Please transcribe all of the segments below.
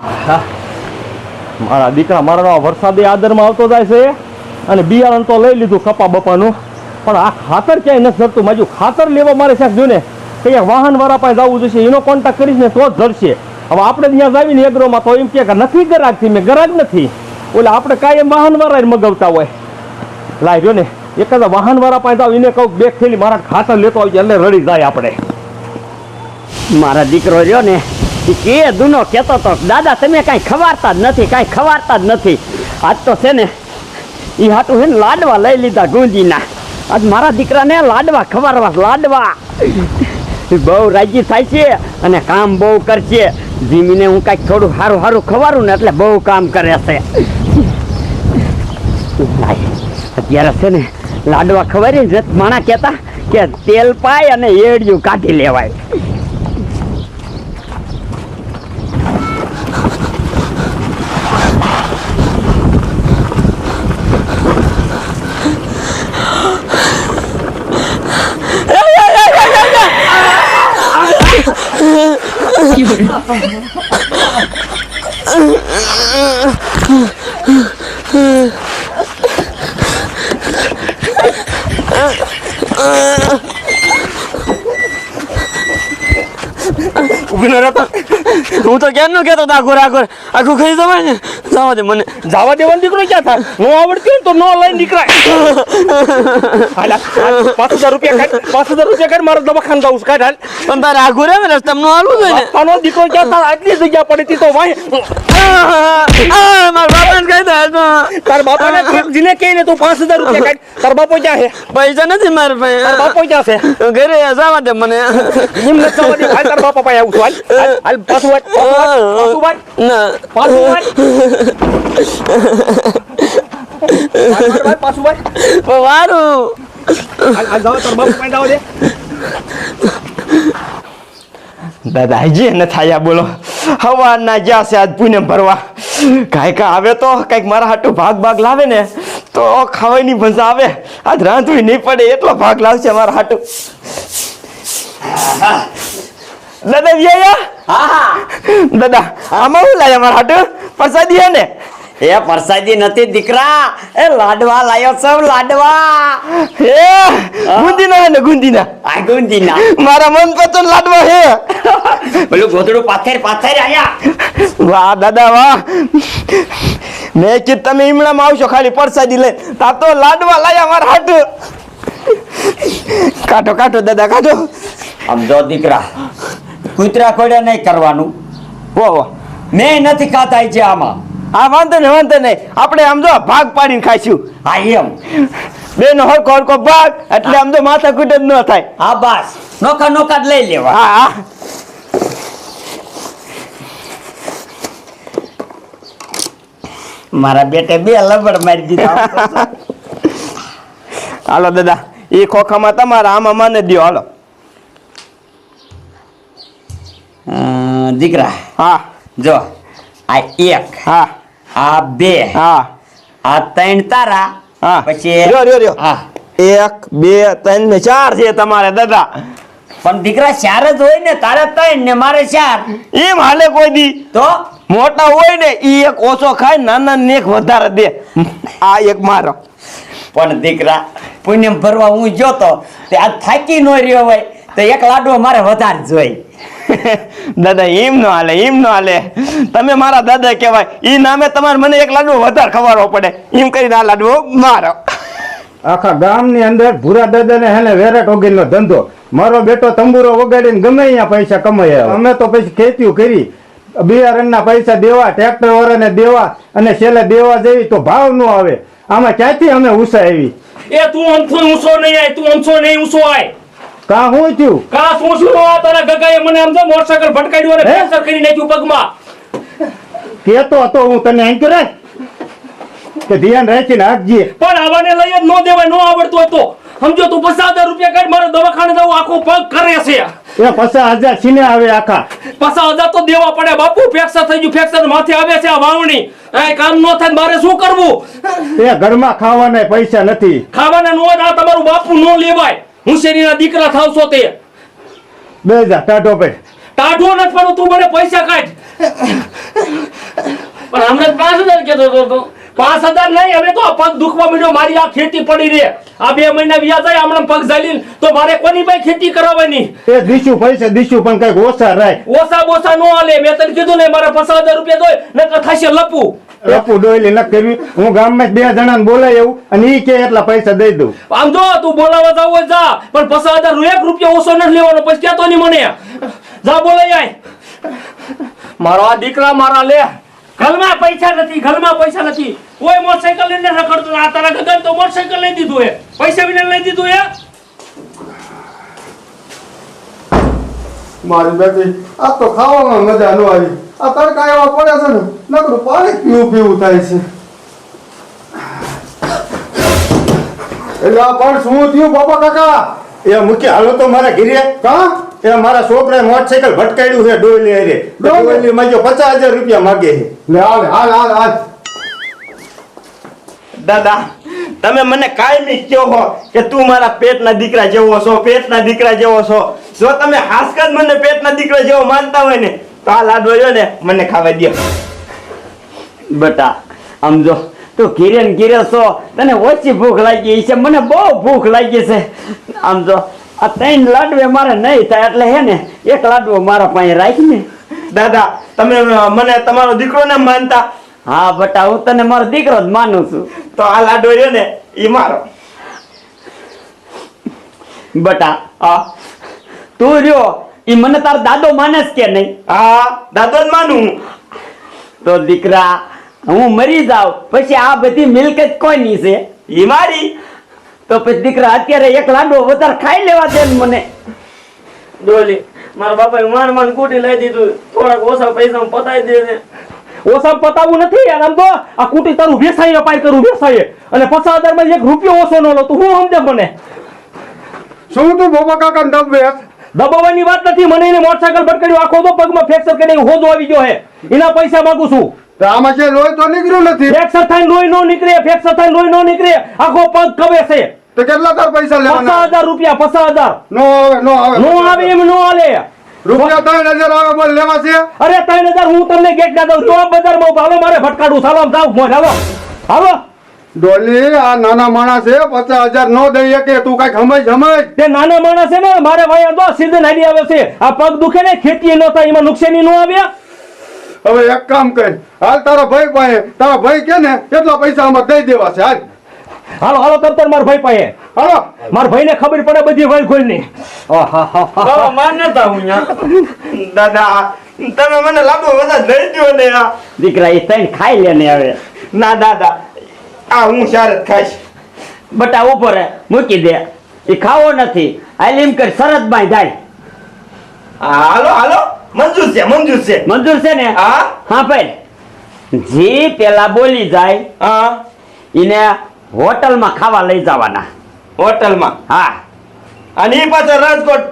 મારા દીકરા મારા વરસાદી આદરમાં આવતો જાય છે અને બિયારણ તો લઈ લીધું કપા બપાનું, પણ આ ખાતર ક્યાંય નથી જડતું. માજુ ખાતર લેવા મારે સાહેબ જો ને કંઈક વાહન વાળા પાસે જવું જોઈશે, એનો કોન્ટેક્ટ કરીશ ને તો જ જડશે. હવે આપણે ત્યાં જાવીને એગ્રોમાં તો એમ કે નથી ગરાગથી, મેં ગરાગ નથી. ઓલે આપણે કાંઈ વાહન વાળા મગાવતા હોય. લાઈ જો ને એકાદા વાહન વાળા પાસે જાવ, એને કહું બેગ થેલી મારા ખાતર લેતો આવજે, એટલે રડી જાય આપણે. મારા દીકરો રહ્યો ને કે દુનો કહેતો તો દાદા તમે કાંઈ ખવારતા જ નથી, કાંઈ ખવારતા જ નથી. આજ તો છે ને એ હાટું છે ને લાડવા લઈ લીધા ગુંજીના. આજ મારા દીકરાને લાડવા ખવારવા, લાડવા. બહુ રાજી થાય છે અને કામ બહુ કરશે. જીમીને હું કાંઈક થોડું સારું સારું ખવારું ને એટલે બહુ કામ કરે છે. અત્યારે છે ને લાડવા ખવારી ને માણા કહેતા કે તેલ પાય અને એડિયું કાઢી લેવાય. હું તો ક્યાં નો કેતો આખું આખું ખાઈ જવાય ને. જવા દે મને, જવા દેવાનો દીકરો ક્યાં થાય? નો આવડતી હોય તો નો લઈને નીકળાય. 5,000 રૂપિયા કાઢ, મારે દવાખાને જવું છે. કાઢ હાલ. પણ તારે આખું રે રસ્તા નું હાલવું જોઈએ ને. બાપાનો દીકરો ક્યાં થાય? આટલી જગ્યા પડી હતી તો વાય મારા બાપાને કહી દે. તાર બાપાને જીને કહે ને તું 5,000 રૂપિયા કાઢ. તાર બાપો ક્યાં છે? પૈસા નથી મારે ભાઈ. તાર બાપો ક્યાં છે? ઘરે જવા દે મને. એમ નથી જવા દે. હાલ તાર બાપા પાસે આવું છું. હાલ પાછું વાટ, ના પાછું વાટ. પાછું વાટ. વારું હાલ જાવ તાર બાપા પાસે જાવ દે. દાદા હજી ન થાયા બોલો. હવાના જ્યાં છે આજ પૂનમ ભરવા. કાંઈક આવે તો કાંઈક મારા હાટું ભાગ લાવે ને તો ખાવાની મજા આવે. આજ રાંધવી નહીં પડે એટલો ભાગ લાવશે મારા હાટું. દાદા વ્યાયા? દાદા આમાં શું લાયા મારા હાટું? પ્રસાદી હે ને? એ પરસાદી નથી દીકરા, એ લાડવા લાયો છો, લાડવા. હે ગુંદીના હે ને? ગુંદીના? આ ગુંદીના મારા મનપસંદ લાડવા હે. પેલું ગોધડું પાથર આયા. વાહ દાદા વાહ. મેં કીધું તમે ઈમણામાં આવશો ખાલી પરસાદી લઈ, તા તો લાડવા લાયા મારા હાટું. કાઢો દાદા કાઢો. સમજો દીકરા, કૂતરા કોડે નહીં કરવાનું. વાહ મેં નથી ખાતા છે આમાં. હા વાંધો નહીં. આપણે આમ જો ભાગ પાડીને ખાઈશું. હા એમ બેનો હરકો ભાગ એટલે આમ તો માથા કૂટ જ ન થાય. હા બસ નોખા જ લઈ લેવા. હા મારા બેટે 2 લબડ મારી દીધા. હાલો દાદા એ ખોખામાં તમારા આમાં મને દો. હાલો દીકરા, હા જો આ 1, હા આ 2, હા આ 3 તારા. હા પછી રહ્યો. હા 1 2 3 ને 4 છે તમારે દાદા. પણ દીકરા 4 જ હોય ને, તારે 3 ને મારે 4. એમ હાલે કોઈ દી? તો મોટા હોય ને ઈ એક ઓછો ખાય, નાના ને એક વધારે દે. આ એક મારો. પણ દીકરા પુણ્યમ ભરવા હું જોતો તે આ થાકી નો રહ્યો હોય તો એક લાડવો મારે વધારે જોઈ. દાદા એમ નો હાલે. તમે મારા દાદા કહેવાય, ઈ નામે તમારે મને એક લાડવો વધારે ખવાડવો પડે. એમ કરીને આ લાડવો મારો. આખા ગામની અંદર ભૂરા દાદાને હેને વેરાટ વગેરેનો ધંધો. મારો બેટો તંબુરો વગાડીને ગમે અહીંયા પૈસા કમાય. અમે તો પછી ખેતીઓ કરી, બિયારણના પૈસા દેવા, ટ્રેક્ટર વાળાને દેવા અને છેલ્લે દેવા જેવી તો ભાવ ન આવે. આમાં ક્યાંથી અમે ઉષા આવી? એ તું અમથો ઊંચો નહીં આય, તું અમથો નહીં ઊંચો આય. કા હું થયું? કા શું તારા ગગાએ મને આમ તો મોટરસાઇકલ ભટકાડ્યું અને ફ્રેક્ચર કરી નાખ્યું પગમાં. કેતો હતો હું તને અહીં કરે કે ધ્યાન રાખીને રાખજે. પણ આવાને લઈ જ ન દેવાય, ન આવડતો હોય તો સમજો તું 50,000 રૂપિયા કાઢ, મારે દવાખાને જવું, આખો પગ કરે છે. એ 50,000 સીને આવે આખા. 50,000 તો દેવા પડે બાપુ. ફ્રેક્ચર થઈ ગયું, ફ્રેક્ચર માથે આવે છે આ વાવણી. કામ ન થાય મારે શું કરવું? એ ઘરમાં ખાવાના પૈસા નથી. ખાવાના નો હોય, આ તમારું બાપુ નો લેવાય. હું શેરીના દીકરા થાવશો તે. બે જા ટાઢો ભાઈ. ટાઢો નથી, પણ તું મને પૈસા કાઢ. પણ હમણાં 5000 કહેતો હતો તો 5000 નહીં, હવે તો આ પગ દુખવા માંડ્યો, મારી આ ખેતી પડી રે, આ 2 મહિના વ્યાજ જાય હમણાં પગ ઝાલીને, તો મારે કોની પાસે ખેતી કરાવવાની? એ દીશું પૈસા દીશું પણ કઈક ઓછા રાખ. ઓછા બોસા નો હાલે, મેં તને કીધું ને મારે 5000 રૂપિયા દોય નકર થશે લપુ. રપુ ડોયલી ન કરવી. હું ગામમાં 2 જણાને બોલાય એવું અને ઈ કે એટલા પૈસા દઈ દઉં. આમ જો તું બોલાવા જાવ હોય જા, પણ 5000 1 રૂપિયા ઓછો નથી લેવાનો, પછી કહેતો નહીં મને. જા બોલાય આય. મારા દીકરા મારા લે, ઘરમાં પૈસા નથી, ઘરમાં પૈસા નથી, કોઈ મોટરસાઇકલ લઈને રખડતો. આ તારા ગગન તો મોટરસાઇકલ લઈ દીધું હે, પૈસા વિના લઈ દીધું હે. મારી બેટી આ તો ખાવામાં મજા ન આવી. આ તડકા એવા પડે છે ને નકરું પાણી પીવું થાય છે. એટલે આ પણ શું થયું બાપા કાકા? એ મૂકી હાલો તો મારા ઘીરે. કા એ મારા છોકરાએ મોટરસાઇકલ ભટકાડ્યું છે ડોયલી હારે. ડોયલી માં જો 50000 રૂપિયા માગે છે. લે હાલ હાલ હાલ હાલ. દાદા તમે મને કાયમી કહો છો કે તું મારા પેટના દીકરા જેવો છો, પેટના દીકરા જેવો છો. જો તમે હાસકત મને પેટના દીકરા જેવો માનતા હોય ને તો આ લાડવો રહ્યો ને મને ખાવા દો. બટા આમ જો તું ઘીરે ને ઘીરે છો, તને ઓછી ભૂખ લાગી છે, મને બહુ ભૂખ લાગી છે. આમ જો આ 3 લાડવે મારે નહીં થાય એટલે હે ને 1 લાડવો મારા પાસે રાખ ને. દાદા તમે મને તમારો દીકરો ના માનતા? હા બટા હું તને મારો દીકરો જ માનું છું. તો આ લાડવો રહ્યો ને એ મારો. બટા આ તું રહ્યો ઈ મને તાર દાદો માને કે નહીં? હા દાદો જ માનું. તો દીકરા હું મરી જાઉં પછી આ બધી મિલકત કોઈની છે? એ મારી. તો પછી દીકરા અત્યારે 1 લાડવો વધારે ખાઈ લેવા દે ને મને. ડોલી મારા બાપાએ માંડ કુટી લઈ દીધું, થોડાક ઓછા પૈસામાં પતાવી દે છે. ઓછા પતાવું નથી યાર. આમ તો આ કુટી તારું વેસાઈ અપાય કરું વેસાઈ, અને 5000 માં 1 રૂપિયો ઓછો ન લો, તું હું સમજે મને? શું તું બાપા કાકા ને દબે? દબાવવાની વાત નથી, મને એને મોટરસાઇકલ ભટકાડ્યું, આખો તો પગમાં ફ્રેક્ચર કરી હોદો આવી ગયો હે, એના પૈસા માંગુ છું. તો આમાં જે લોહી તો નીકળ્યું નથી. ફ્રેક્ચર થાય લોહી નો નીકળે, ફ્રેક્ચર થાય લોહી નો નીકળે, આખો પગ કવે છે. તો કેટલા તાર પૈસા લેવાના? 5000 રૂપિયા, 5000 નો આવે નો આવે નો આવે એમ નો હાલે. રૂપિયા 3000 આવે બોલ લેવા છે. અરે 3000 હું તમને ગેટ ના દઉં, જો બજારમાં ઉભા, હાલો મારે ભટકાડું, ચાલો આમ જાવ મોજ, હાલો હાલો. ડોલી આ નાના માણસ છે, 50000 નો દઈ શકે. તું કઈક સમજ. તે નાના માણસ છે ને, મારે ભાઈ તો સીધું નાડી આવે છે, આ પગ દુખે ને ખેતી ન થાય, એમાં નુકસાની નો આવે. હવે એક કામ કર, હાલ તારા ભાઈ પાસે, તારા ભાઈ કે ને કેટલા પૈસા આમાં દઈ દેવા છે. હાલ હાલો હાલો તરતર મારા ભાઈ પાસે. હાલો. મારા ભાઈને ખબર પડે બધી ભાઈ ખોલની. બાબા માર નતા હું ન્યા. દાદા તમે મને લાડવો વધારે દઈ દો ને. આ દીકરા એ તઈને ખાઈ લે ને હવે. ના દાદા આ હું શારદ ખાઈશ. બટા ઉપર મૂકી દે, એ ખાવો નથી. હાલ એમ કર શરત બાંધ હાલ. હાલો હાલો મંજૂર છે, મંજૂર છે. મંજૂર છે ને? હા હા ભાઈ જે પેલા બોલી જાય હા. એને હોટલમાં ખાવા લઈ જવાના. હોટલમાં? હા અને એ પાછો રાજકોટ?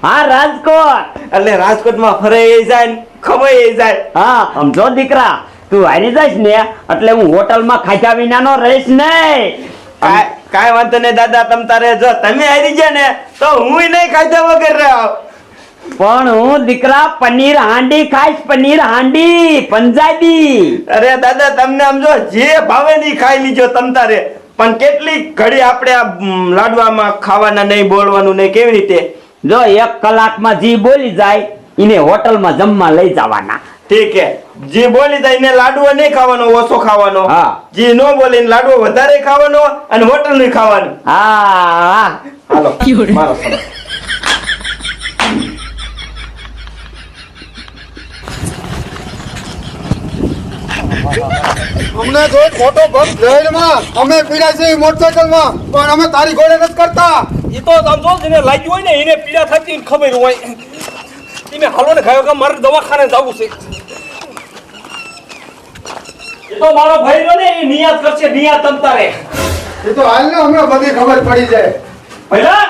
હા રાજકોટ. એટલે રાજકોટમાં ફરાઈ જાય ને ખવાઈ જાય. હા સમજો દીકરા, તું હારી જઈશ ને એટલે હું હોટલમાં ખાધા વિનાનો રહીશ નહીં. કાંઈ વાંધો નહીં દાદા, તમ તારે જો તમે હારી ગયા ને તો હું નહીં ખાધા વગર રહ્યો. પણ હું દીકરા પનીર હાંડી ખાઈશ, પનીર હાંડી પંજાબી. અરે દાદા તમને આમ જો જે ભાવે ની ખાઈ લીજો તમ તારે, પણ કેટલી ઘડી આપણે આ લાડવામાં ખાવાના નહીં, બોલવાનું નહીં, કેવી રીતે? જો 1 કલાકમાં જે બોલી જાય એને હોટલમાં જમવા લઈ જવાના. ઠીક હે. જે બોલી જાય એને લાડવો નહીં ખાવાનો, ઓછો ખાવાનો. હા. જે નો બોલે એને લાડવો વધારે ખાવાનો અને હોટલ નું ખાવાનું. હા હાલો મારો સમય. અમને જો મોટો ભક્ત રેલમાં અમે પીડા છે મોટરસાઇકલમાં, પણ અમે તારી ઘોડે નથી કરતા. એ તો સમજો જેને લાગ્યું હોય ને એને પીડા થતી ખબર હોય. તમે હાલો ને ખાયો કે મારે દવાખાને જવું છે. એ તો મારો ભાઈ રહ્યો ને, એ નિયાત કરશે, નિયાત તમ તારે. એ તો હાલ ને હમણાં બધી ખબર પડી જાય. પહેલા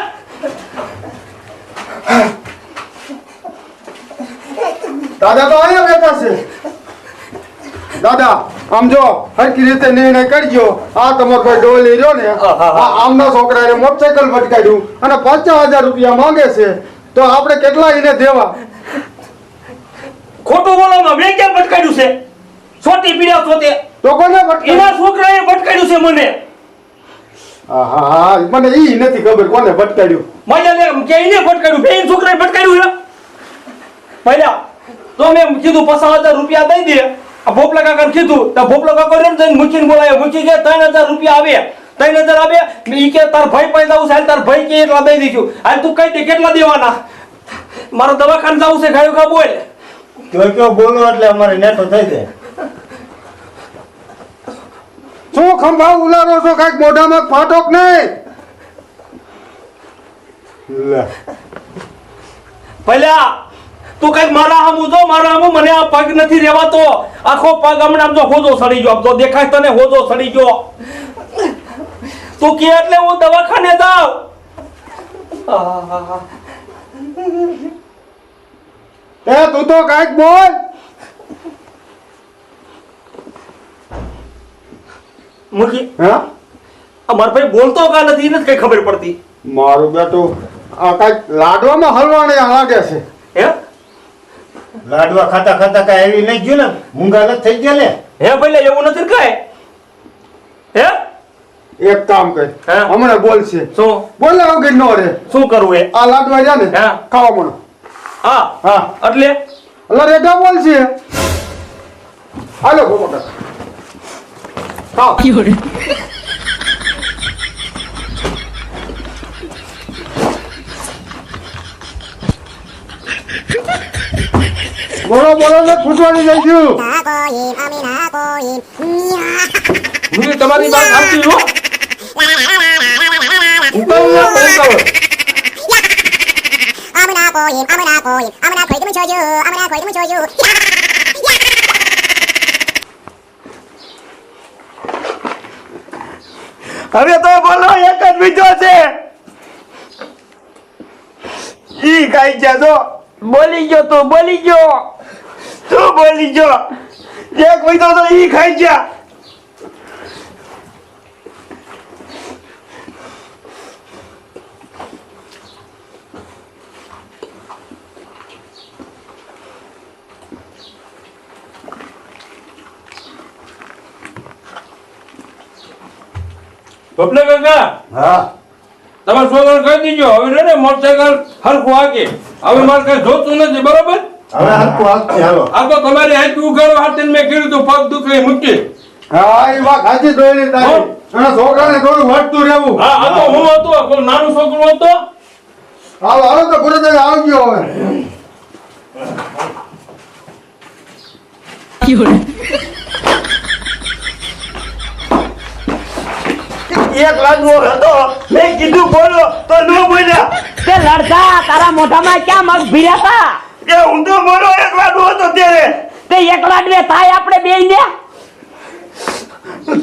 દાદા તો અહીંયા બેઠા છે. દાદા આમ જો હરકી રીતે નિર્ણય કરજો. આ તમારો ભાઈ ડોલી રહ્યો ને, આ આમના છોકરાએ મોટરસાઇકલ ભટકાડ્યું અને 50000 રૂપિયા માંગે છે. તો આપણે કેટલા એને દેવા? ખોટું બોલો, મેં ક્યાં ભટકાડ્યું છે? છોટી પીડ્યા છો તે તો કોને ભટકાડ્યું? એના છોકરાએ ભટકાડ્યું છે મને. હા મને ઈ નથી ખબર કોને ભટકાડ્યું. મજા લે કે એને ભટકાડ્યું, બેન છોકરાએ ભટકાડ્યું છે. પહેલા તો મેં કીધું 5000 રૂપિયા દઈ દે. આ ભોપલા કાકાને કીધું તો ભોપલા કાકા રે જઈને મૂકીને બોલાયો. મૂકી કે 3000 રૂપિયા આવે, 3000 આવે. ઈ કે તાર ભાઈ પાસે જવું છે, હાલ તાર ભાઈ કે એટલા દઈ દઈશું. હાલ તું કઈ દે કેટલા દેવાના? મારો દવાખાને જવું છે, ગાયો કા બોલ. કયો બોલો એટલે અમારે નેટો થઈ જાય. શું ખંભા ઉલારો છો? કાંઈક મોઢામાં ફાટોક નહીં. લે પહેલા તું કઈક મારા હામું જો, મારા હામું મને આ પગ નથી રહેવાતો. આખો પગ હમણાં આમ જો હોજો સડી ગયો. આમ તો દેખાય તને હોજો સડી ગયો. તું કે એટલે હું દવાખાને જાઉં. એ તું તો કાંઈક બોલ. મૂકી હા અમાર ભાઈ બોલતો કા નથી એને જ કઈ ખબર પડતી. મારું બેટું આ કાંઈક લાડવામાં હલવાણે લાગે છે. હે લાડવા ખાતા ખાતા કાંઈ એવી નહીં ગયું ને, મૂંગા નથી થઈ ગયા ને. હે ભાઈ એવું નથી કઈ. હે એક કામ કર, હા. હમણાં બોલશે. શું બોલે વગર નો રે. શું કરવું એ? આ લાડવા જા ને હા. ખાવા મળો. હા હા એટલે અલા રેગા બોલશે. હાલો ગોપા ખાઓ. બોલો બોલો ને ફૂટવાની જઈ ગયું. મુझे તમારી વાત સાચી હો. હવે તો બોલો એક જ બીજો છે. ઈ ખાઈ ગયા તો બોલી ગયો તો બોલી ગયો. તું બોલી ગયો. એક બીજો તો ઈ ખાઈ ગયા. ભપલા કાકા હા તમારે છોકરાને કહી દીજો હવે ને મોટરસાયકલ હરખું હાકે. હવે મારે કઈ જોતું નથી બરોબર. હવે હરખું હાલશે, હાલો. આ તો તમારી હાથ ઉગાડો હાથે મેં કીધું તું પગ દુખે મૂકી. હા એ વાત સાચી દોયલી તારી. અને છોકરાને થોડું વટતું રહેવું. હા આ તો હું હતો કોઈ નાનું છોકરું હતો. હાલો હાલો તો ગુરુદેવ આવજો હવે. એક લાડવો હતો, મેં કીધું બોલો તો ન બોલ્યા. તે લડકા તારા મોઢામાં ક્યાં મગ ભીર્યા હતા? કે હું તો બોલો એક લાડવો હતો ત્યારે. તે એક લાડવે થાય આપણે બેયને.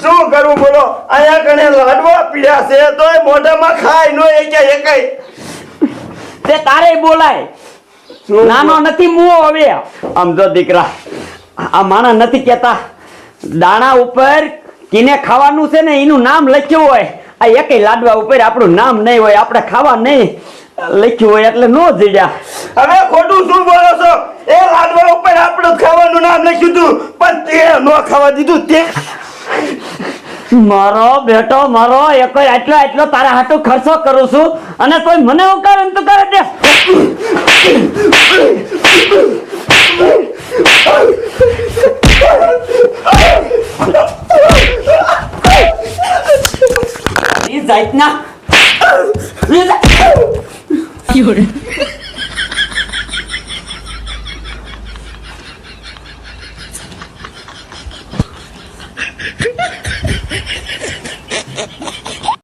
શું કરું બોલો? અહીંયા કણે લાડવા પીડ્યા છે તોય મોઢામાં ખાય નો એકાય. તે તારે બોલાય. નાનો નથી મુઓ હવે. આમ જો દીકરા, આ માણા નથી કેતા દાણા ઉપર કિને ખાવાનું છે ને એનું નામ લખ્યું હોય. આ એકેય લાડવા ઉપર આપણું નામ નહીં હોય, આપણે ખાવા નહીં લખ્યું હોય એટલે નો જીડ્યા. હવે ખોટું શું બોલો છો? એ લાડવા ઉપર આપણું ખાવાનું નામ લખ્યું હતું પણ તે નો ખાવા દીધું તે. મારો બેટો મારો એકોય આટલો તારા હાટુ ખર્ચો કરું છું અને તોય મને ઉકારે ને તું કરે દે. ઈ જાતના